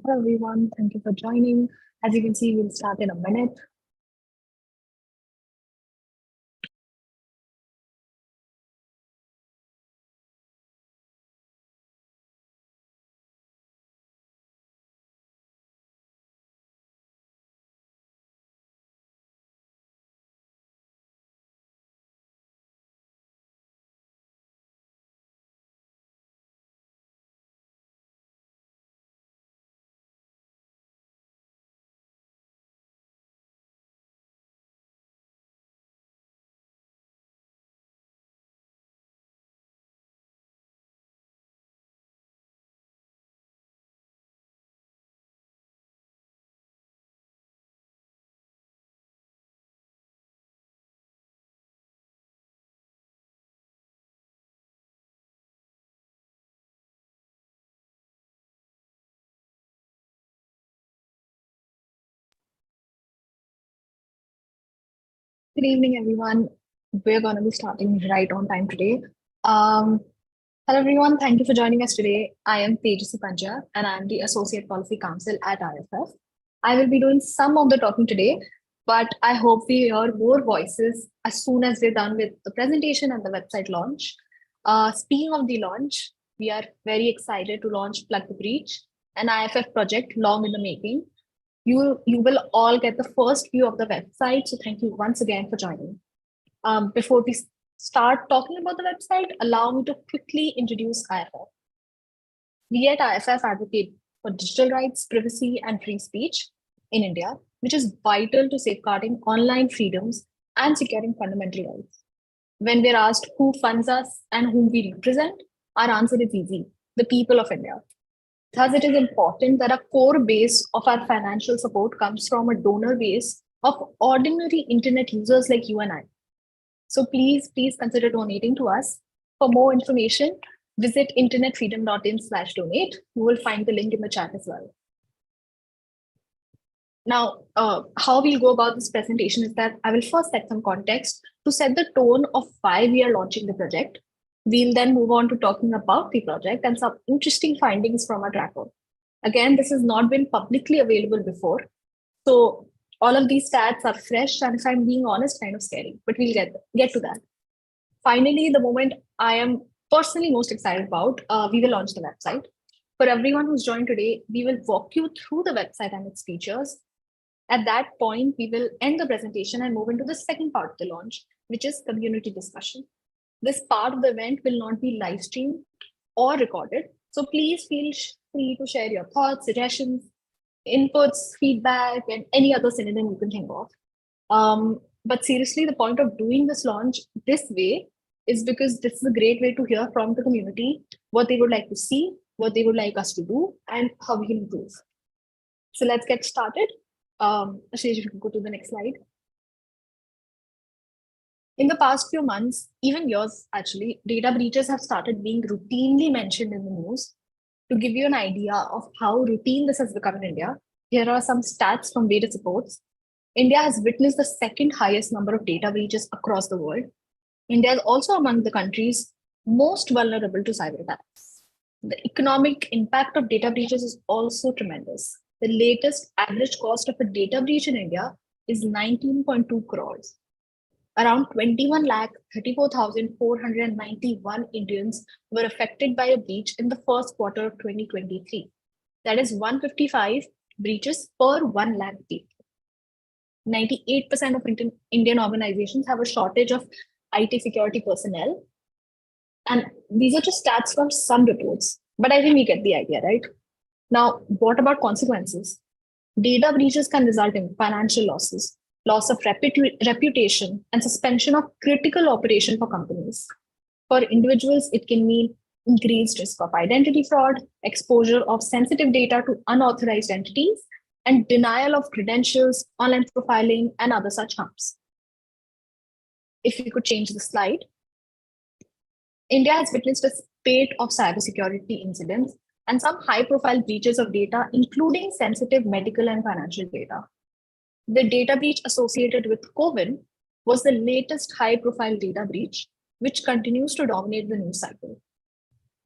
Hello everyone, thank you for joining. As you can see, we'll start in a minute. Good evening, everyone. We're going to be starting right on time today. Um, Hello everyone, thank you for joining us today. I am Tejasvi Panja and I'm the Associate Policy Counsel at IFF. I will be doing some of the talking today, but I hope we hear more voices as soon as we're done with the presentation and the website launch. Speaking of the launch, we are very excited to launch PlugTheBreach, an IFF project long in the making. You will all get the first view of the website, so thank you once again for joining. Before we start talking about the website, allow me to quickly introduce IFF. We at IFF advocate for digital rights, privacy, and free speech in India, which is vital to safeguarding online freedoms and securing fundamental rights. When we're asked who funds us and whom we represent, our answer is easy: the people of India. Thus, it is important that a core base of our financial support comes from a donor base of ordinary internet users like you and I. So please consider donating to us. For more information, visit internetfreedom.in/donate. You will find the link in the chat as well. Now, how we'll go about this presentation is that I will first set some context to set the tone of why we are launching the project. We'll then move on to talking about the project and some interesting findings from our tracker. Again, this has not been publicly available before. So all of these stats are fresh, and if I'm being honest, kind of scary, but we'll get to that. Finally, the moment I am personally most excited about, we will launch the website. For everyone who's joined today, we will walk you through the website and its features. At that point, we will end the presentation and move into the second part of the launch, which is community discussion. This part of the event will not be live streamed or recorded. So please feel free to share your thoughts, suggestions, inputs, feedback, and any other synonym you can think of. But seriously, the point of doing this launch this way is because this is a great way to hear from the community what they would like to see, what they would like us to do, and how we can improve. So let's get started. Ashish, if you can go to the next slide. In the past few months, even years actually, data breaches have started being routinely mentioned in the news. To give you an idea of how routine this has become in India, here are some stats from various reports. India has witnessed the second highest number of data breaches across the world. India is also among the countries most vulnerable to cyber attacks. The economic impact of data breaches is also tremendous. The latest average cost of a data breach in India is 19.2 crores. Around 21,34,491 Indians were affected by a breach in the first quarter of 2023. That is 155 breaches per 1 lakh people. 98% of Indian organizations have a shortage of IT security personnel. And these are just stats from some reports, but I think we get the idea, right? Now, what about consequences? Data breaches can result in financial losses, loss of reputation, and suspension of critical operation for companies. For individuals, it can mean increased risk of identity fraud, exposure of sensitive data to unauthorized entities, and denial of credentials, online profiling, and other such harms. If you could change the slide. India has witnessed a spate of cybersecurity incidents and some high-profile breaches of data, including sensitive medical and financial data. The data breach associated with COVID was the latest high-profile data breach, which continues to dominate the news cycle.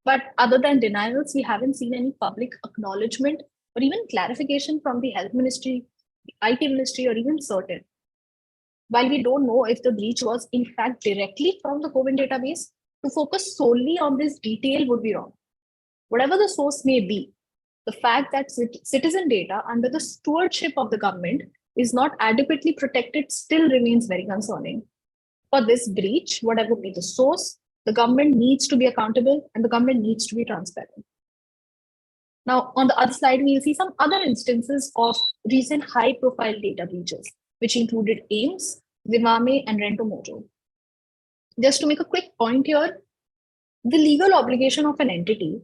But other than denials, we haven't seen any public acknowledgement or even clarification from the health ministry, the IT ministry, or even certain. While we don't know if the breach was in fact directly from the COVID database, to focus solely on this detail would be wrong. Whatever the source may be, the fact that citizen data under the stewardship of the government is not adequately protected still remains very concerning. For this breach, whatever be the source, the government needs to be accountable and the government needs to be transparent. Now, on the other slide, we'll see some other instances of recent high-profile data breaches, which included AIMS, Zimame, and Rentomojo. Just to make a quick point here, the legal obligation of an entity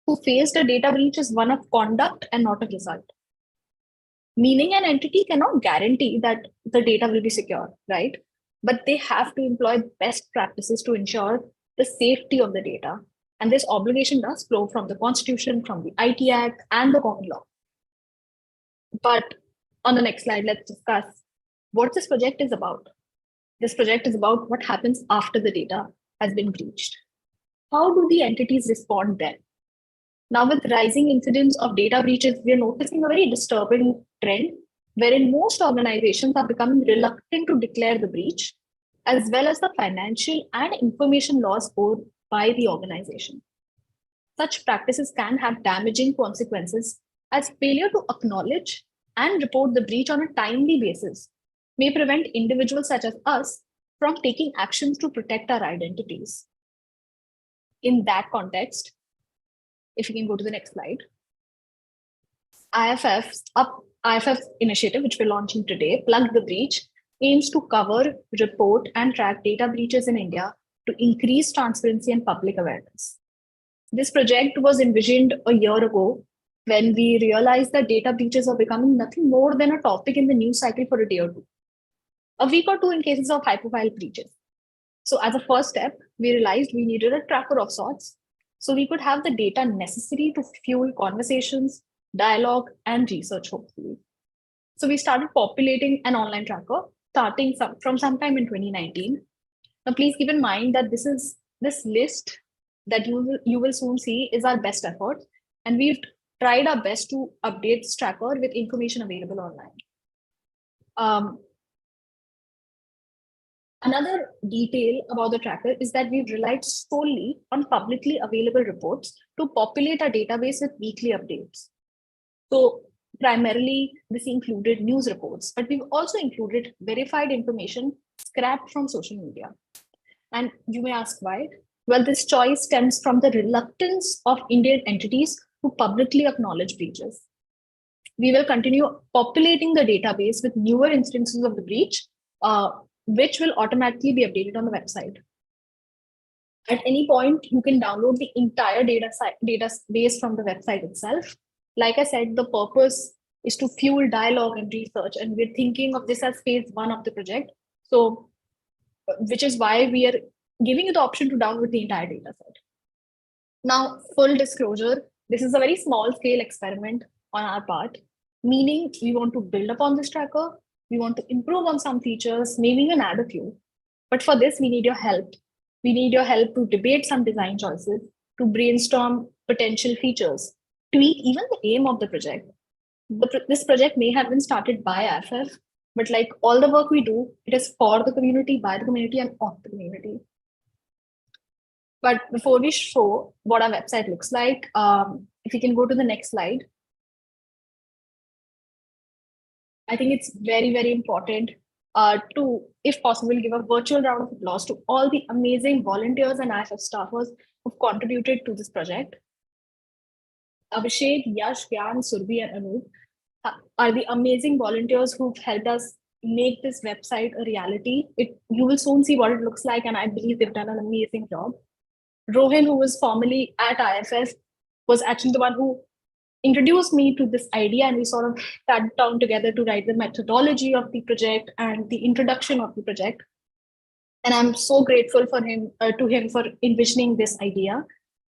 who faced a data breach is one of conduct and not a result. Meaning an entity cannot guarantee that the data will be secure, right? But they have to employ best practices to ensure the safety of the data. And this obligation does flow from the Constitution, from the IT Act, and the common law. But on the next slide, let's discuss what this project is about. This project is about what happens after the data has been breached. How do the entities respond then? Now, with rising incidents of data breaches, we are noticing a very disturbing trend wherein most organizations are becoming reluctant to declare the breach, as well as the financial and information loss owed by the organization. Such practices can have damaging consequences, as failure to acknowledge and report the breach on a timely basis may prevent individuals such as us from taking actions to protect our identities. In that context, if you can go to the next slide, IFFs Initiative, which we're launching today, PlugTheBreach, aims to cover, report, and track data breaches in India to increase transparency and public awareness. This project was envisioned a year ago when we realized that data breaches are becoming nothing more than a topic in the news cycle for a day or two, a week or two in cases of high-profile breaches. So as a first step, we realized we needed a tracker of sorts so we could have the data necessary to fuel conversations, dialogue, and research, hopefully. So we started populating an online tracker starting from sometime in 2019. Now, please keep in mind that this list that you will soon see is our best effort, and we've tried our best to update this tracker with information available online. Another detail about the tracker is that we've relied solely on publicly available reports to populate our database with weekly updates. So primarily, this included news reports, but we've also included verified information scrapped from social media. And you may ask why? Well, this choice stems from the reluctance of Indian entities to publicly acknowledge breaches. We will continue populating the database with newer instances of the breach, which will automatically be updated on the website. At any point, you can download the entire database from the website itself. Like I said, the purpose is to fuel dialogue and research, and we're thinking of this as phase one of the project. So, which is why we are giving you the option to download the entire data set. Now, full disclosure, this is a very small scale experiment on our part, meaning we want to build upon this tracker, we want to improve on some features, maybe even add a few. But for this, we need your help. We need your help to debate some design choices, to brainstorm potential features, tweak even the aim of the project. This project may have been started by IFF, but like all the work we do, it is for the community, by the community, and of the community. But before we show what our website looks like, if you can go to the next slide. I think it's very, very important to, if possible, give a virtual round of applause to all the amazing volunteers and IFF staffers who've contributed to this project. Abhishek, Yash, Gyan, Surbhi, and Anup are the amazing volunteers who've helped us make this website a reality. You will soon see what it looks like, and I believe they've done an amazing job. Rohin, who was formerly at IFF, was actually the one who introduced me to this idea, and we sort of sat down together to write the methodology of the project and the introduction of the project. And I'm so grateful for him to him for envisioning this idea.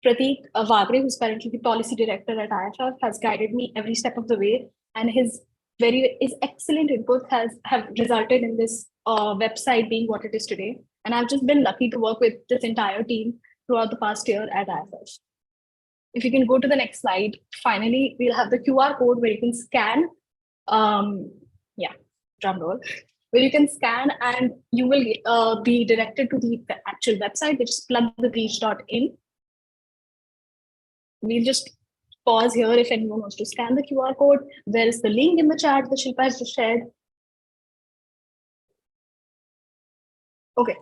Prateek Vagre, who's currently the policy director at IFF, has guided me every step of the way, and his excellent input have resulted in this website being what it is today. And I've just been lucky to work with this entire team throughout the past year at IFF. If you can go to the next slide, finally, we'll have the QR code where you can scan. Yeah, drum roll. Where you can scan and you will be directed to the actual website, which is plugthebreach.in. We'll just pause here if anyone wants to scan the QR code. There is the link in the chat that Shilpa has just shared. Okay.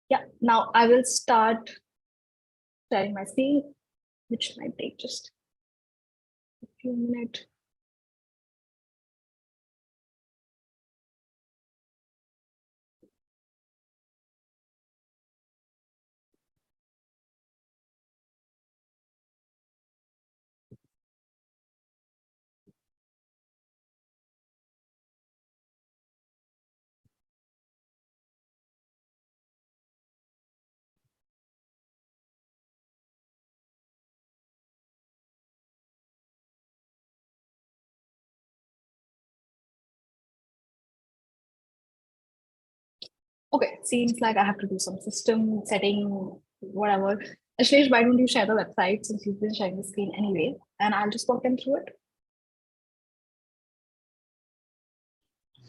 Yeah, now I will start sharing my screen, which might take just a few minutes. Okay, seems like I have to do some system setting, whatever. Ashlesh, why don't you share the website since you've been sharing the screen anyway, and I'll just walk them through it.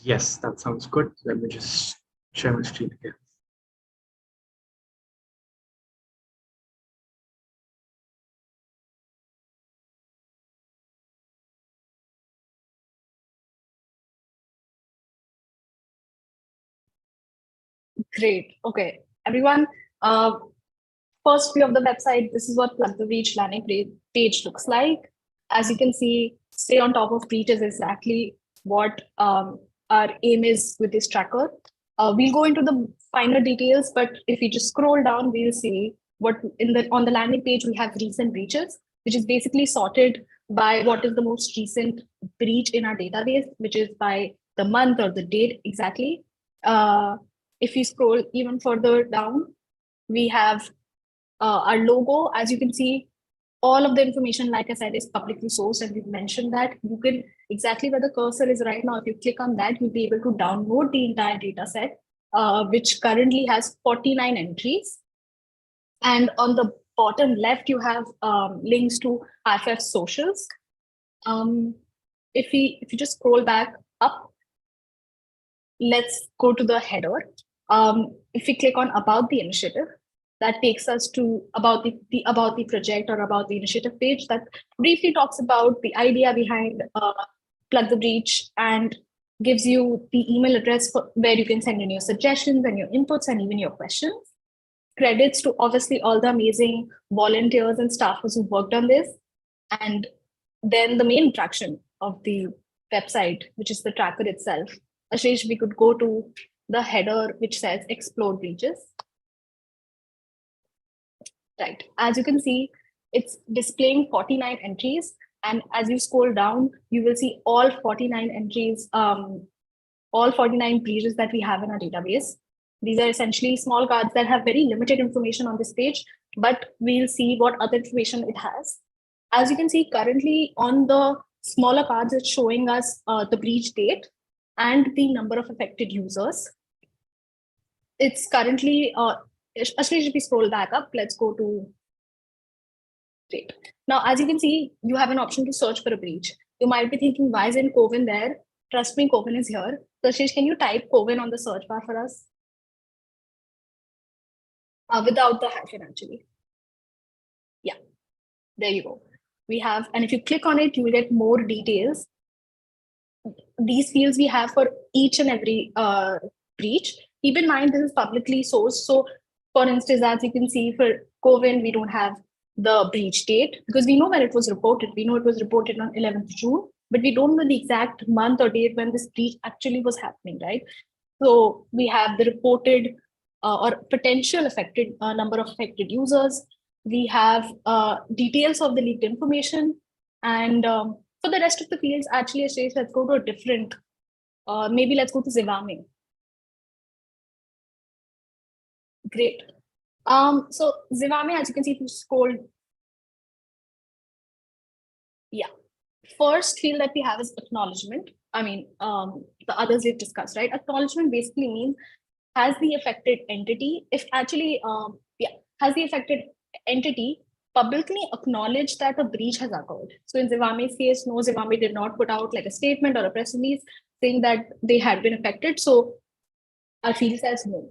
Yes, that sounds good. Let me just share my screen again. Great. Okay, everyone. First view of the website, this is what PlugTheBreach landing page looks like. As you can see, stay on top of breach is exactly what our aim is with this tracker. We'll go into the finer details, but if we just scroll down, we'll see what on the landing page we have recent breaches, which is basically sorted by what is the most recent breach in our database, which is by the month or the date exactly. If you scroll even further down, we have our logo. As you can see, all of the information, like I said, is publicly sourced, and we've mentioned that you can exactly where the cursor is right now. If you click on that, you'll be able to download the entire data set, which currently has 49 entries. And on the bottom left, you have links to IFF socials. If you just scroll back up, let's go to the header. If we click on about the initiative, that takes us to about the project or about the initiative page that briefly talks about the idea behind Plug the Breach and gives you the email address where you can send in your suggestions and your inputs and even your questions. Credits to obviously all the amazing volunteers and staffers who worked on this. And then the main attraction of the website, which is the tracker itself. Ashish, we could go to the header which says explore breaches. Right. As you can see, it's displaying 49 entries. And as you scroll down, you will see all 49 entries, all 49 breaches that we have in our database. These are essentially small cards that have very limited information on this page, but we'll see what other information it has. As you can see, currently on the smaller cards, it's showing us the breach date and the number of affected users. It's currently, especially if we scroll back up, let's go to, great. Now, as you can see, you have an option to search for a breach. You might be thinking, why isn't Coven there? Trust me, Coven is here. So, Ashish, can you type Coven on the search bar for us? Without the hyphen, actually. Yeah, there you go. We have, and if you click on it, you will get more details. These fields we have for each and every breach. Keep in mind, this is publicly sourced. So, for instance, as you can see for Coven, we don't have the breach date because we know when it was reported. We know it was reported on 11th June, but we don't know the exact month or date when this breach actually was happening, right? So we have the reported or potential affected number of affected users. We have details of the leaked information. And for the rest of the fields, actually, let's go to a different, maybe let's go to Zivame. Great. So Zivame, as you can see, if you scroll, yeah. First field that we have is acknowledgement. I mean, the others we've discussed, right? Acknowledgement basically means has the affected entity, if actually, has the affected entity publicly acknowledge that a breach has occurred. So in Zivame's case, no, Zivame did not put out like a statement or a press release saying that they had been affected. So our field says no.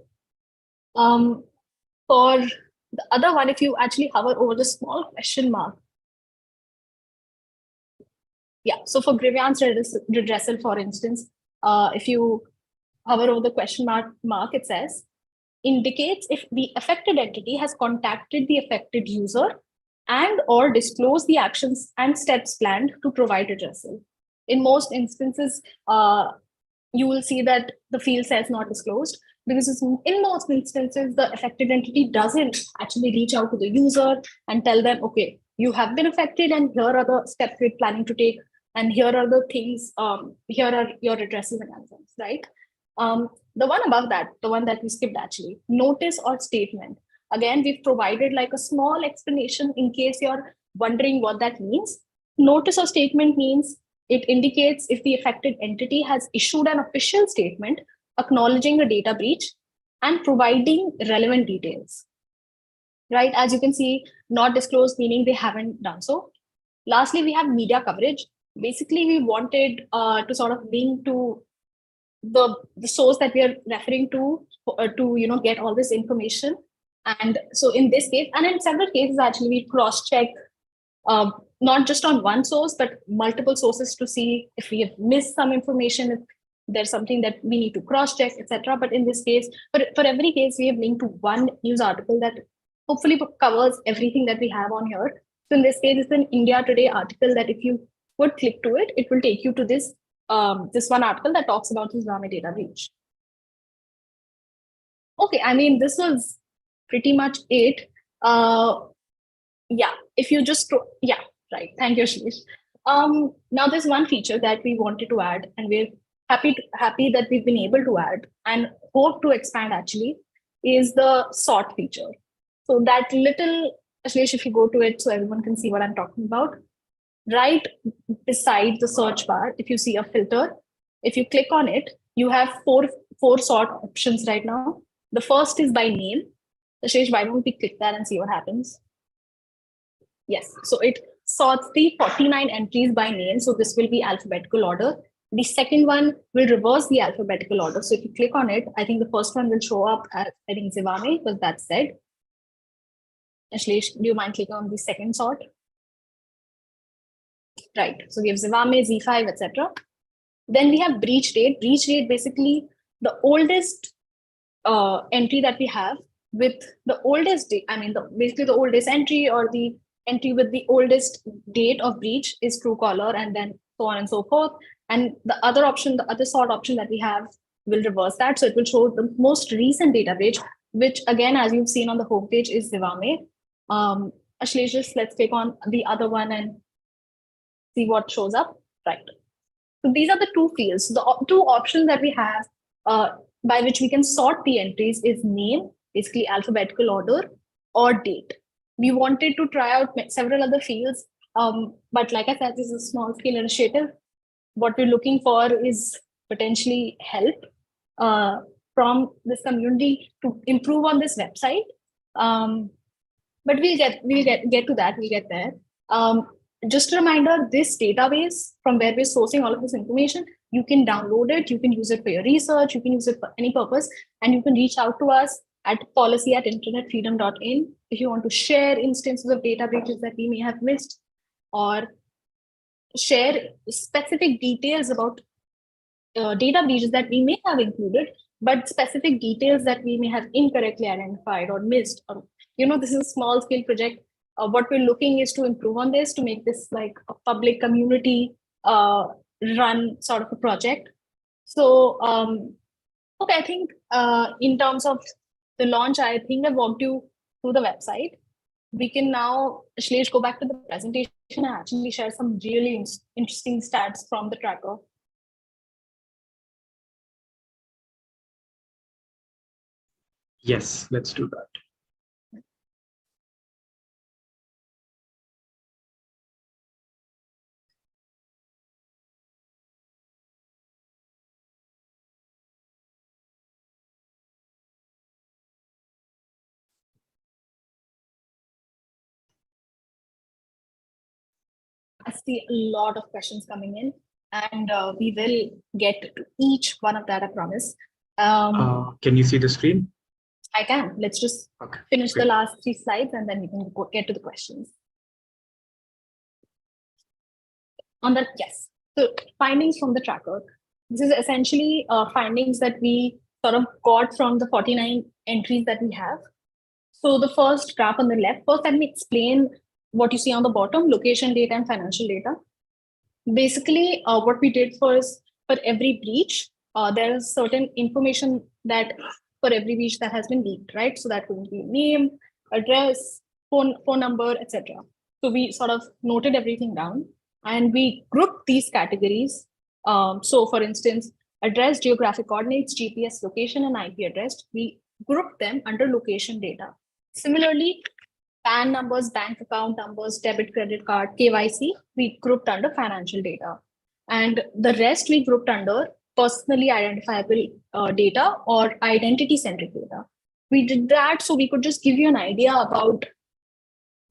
For the other one, if you actually hover over the small question mark, yeah. So for grievance redressal, for instance, if you hover over the question mark, it says indicates if the affected entity has contacted the affected user and or disclosed the actions and steps planned to provide redressal. In most instances, you will see that the field says not disclosed because in most instances, the affected entity doesn't actually reach out to the user and tell them, okay, you have been affected and here are the steps we're planning to take and here are the things, here are your redressal mechanisms, right? The one above that, the one that we skipped actually, notice or statement. Again, we've provided like a small explanation in case you're wondering what that means. Notice or statement means it indicates if the affected entity has issued an official statement acknowledging a data breach and providing relevant details. Right? As you can see, not disclosed meaning they haven't done so. Lastly, we have media coverage. Basically, we wanted to sort of link to the source that we are referring to get all this information. And so in this case, and in several cases, actually, we cross-check not just on one source, but multiple sources to see if we have missed some information, if there's something that we need to cross-check, etc. But in this case, for every case, we have linked to one news article that hopefully covers everything that we have on here. So in this case, it's an India Today article that if you would click to it, it will take you to this one article that talks about this Zivame data breach. Okay, I mean, this was pretty much it. Yeah, if you just, yeah, right. Thank you, Shilish. Now there's one feature that we wanted to add, and we're happy that we've been able to add and hope to expand actually, is the sort feature. So that little, Shilish, if you go to it so everyone can see what I'm talking about, right beside the search bar, if you see a filter, if you click on it, you have four sort options right now. The first is by name. Ashish, why don't we click that and see what happens? Yes, so it sorts the 49 entries by name. So this will be alphabetical order. The second one will reverse the alphabetical order. So if you click on it, I think the first one will show up as, I think, Zivame, because that's said. Ashlesh, do you mind clicking on the second sort? Right. So we have Zivame, Z5, etc. Then we have breach date. Breach date, basically the oldest entry that we have with the oldest date. I mean, basically the oldest entry or the entry with the oldest date of breach is Truecaller, and then so on and so forth. And the other option, the other sort option that we have will reverse that. So it will show the most recent data breach, which again, as you've seen on the homepage, is Zivame. Ashlesh, just let's click on the other one and see what shows up. Right. So these are the two fields. The two options that we have by which we can sort the entries is name, basically alphabetical order, or date. We wanted to try out several other fields, but like I said, this is a small scale initiative. What we're looking for is potentially help from this community to improve on this website. But we'll get to that. We'll get there. Just a reminder, this database from where we're sourcing all of this information, you can download it, you can use it for your research, you can use it for any purpose, and you can reach out to us at policy@internetfreedom.in if you want to share instances of data breaches that we may have missed, or share specific details about data breaches that we may have included, but specific details that we may have incorrectly identified or missed. Or, this is a small scale project. What we're looking is to improve on this, to make this like a public community run sort of a project. So, okay, I think in terms of the launch, I think I've walked you through the website. We can now, Shlesh, go back to the presentation and actually share some really interesting stats from the tracker. Yes, let's do that. I see a lot of questions coming in, and we will get to each one of that, I promise. Can you see the screen? I can. Let's just finish the last 3 slides and then we can get to the questions. On that, yes. So findings from the tracker. This is essentially findings that we sort of got from the 49 entries that we have. So the first graph on the left, first let me explain what you see on the bottom, location data and financial data. Basically, what we did was for every breach, there is certain information that for every breach that has been leaked, right? So that could be name, address, phone number, etc. So we sort of noted everything down and we grouped these categories. So for instance, address, geographic coordinates, GPS location, and IP address, we grouped them under location data. Similarly, PAN numbers, bank account numbers, debit, credit card, KYC, we grouped under financial data. And the rest we grouped under personally identifiable data or identity-centric data. We did that so we could just give you an idea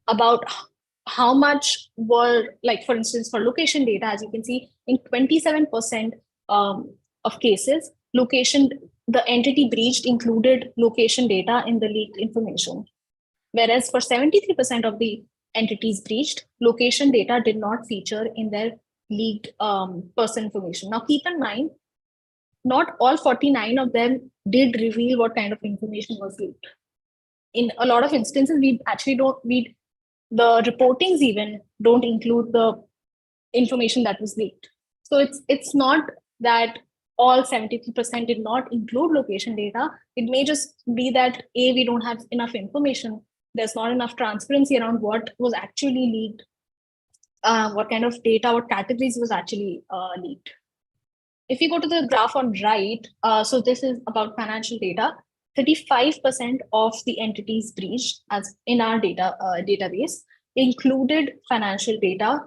about how much were, like, for instance, for location data, as you can see, in 27% of cases, the entity breached included location data in the leaked information. Whereas for 73% of the entities breached, location data did not feature in their leaked person information. Now, keep in mind, not all 49 of them did reveal what kind of information was leaked. In a lot of instances, we actually the reportings even don't include the information that was leaked. So it's not that all 73% did not include location data. It may just be that we don't have enough information. There's not enough transparency around what was actually leaked, what kind of data, what categories was actually leaked. If you go to the graph on right, so this is about financial data. 35% of the entities breached as in our database included financial data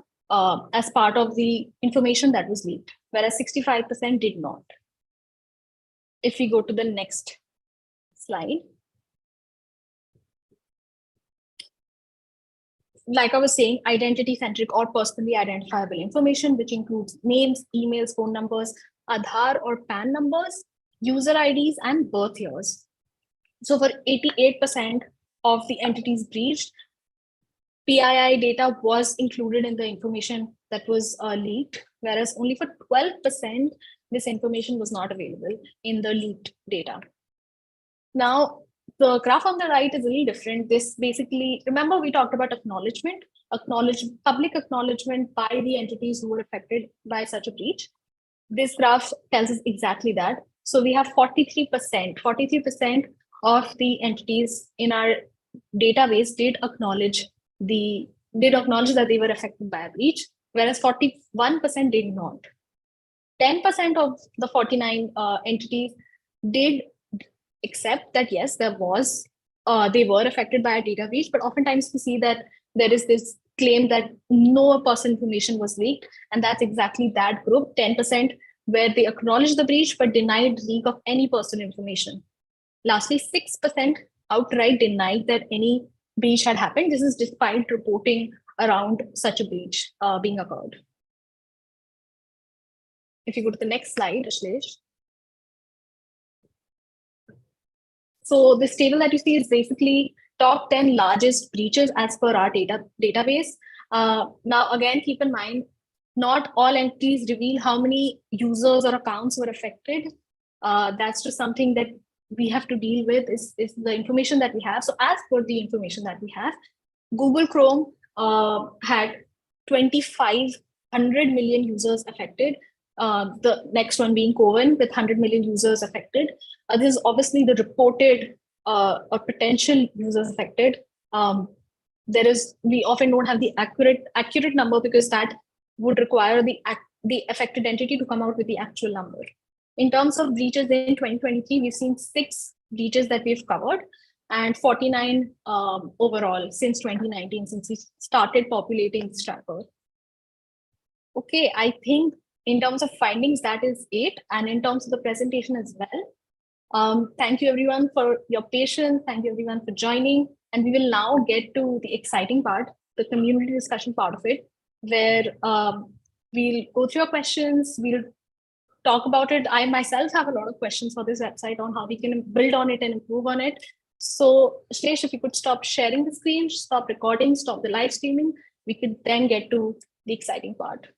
as part of the information that was leaked, whereas 65% did not. If we go to the next slide. Like I was saying, identity-centric or personally identifiable information, which includes names, emails, phone numbers, Aadhaar or PAN numbers, user IDs, and birth years. So for 88% of the entities breached, PII data was included in the information that was leaked, whereas only for 12%, this information was not available in the leaked data. Now, the graph on the right is a little different. This basically, remember we talked about public acknowledgement by the entities who were affected by such a breach. This graph tells us exactly that. So we have 43% of the entities in our database did acknowledge that they were affected by a breach, whereas 41% did not. 10% of the 49 entities did accept that yes, they were affected by a data breach, but oftentimes we see that there is this claim that no personal information was leaked, and that's exactly that group, 10%, where they acknowledged the breach but denied leak of any personal information. Lastly, 6% outright denied that any breach had happened. This is despite reporting around such a breach being occurred. If you go to the next slide, Ashlesh. So this table that you see is basically top 10 largest breaches as per our database. Now, again, keep in mind, not all entities reveal how many users or accounts were affected. That's just something that we have to deal with, is the information that we have. So as per the information that we have, Google Chrome had 2,500 million users affected. The next one being Coven with 100 million users affected. This is obviously the reported or potential users affected. We often don't have the accurate number because that would require the affected entity to come out with the actual number. In terms of breaches in 2023, we've seen 6 breaches that we've covered and 49 overall since 2019, since we started populating this tracker. Okay, I think in terms of findings, that is it. And in terms of the presentation as well, thank you everyone for your patience. Thank you everyone for joining. And we will now get to the exciting part, the community discussion part of it. where we'll go through your questions, we'll talk about it. I myself have a lot of questions for this website on how we can build on it and improve on it. So, Shlesh, if you could stop sharing the screen, stop recording, stop the live streaming, we could then get to the exciting part.